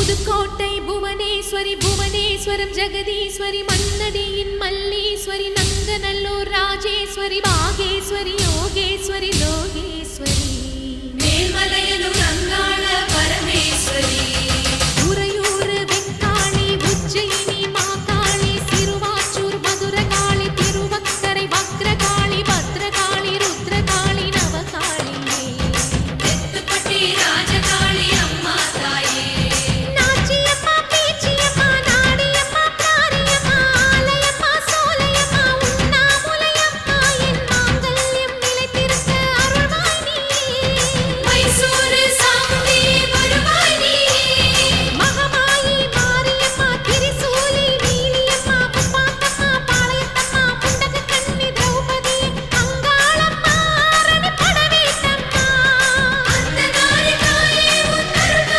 Pudukkottai Bhuvaneswari Puvaneswaram Jagadeeswari மன்னடியின் Malleswari Nanganallur Rajeswari Bageshwari Yogeswari Lokeswari Melmalayanur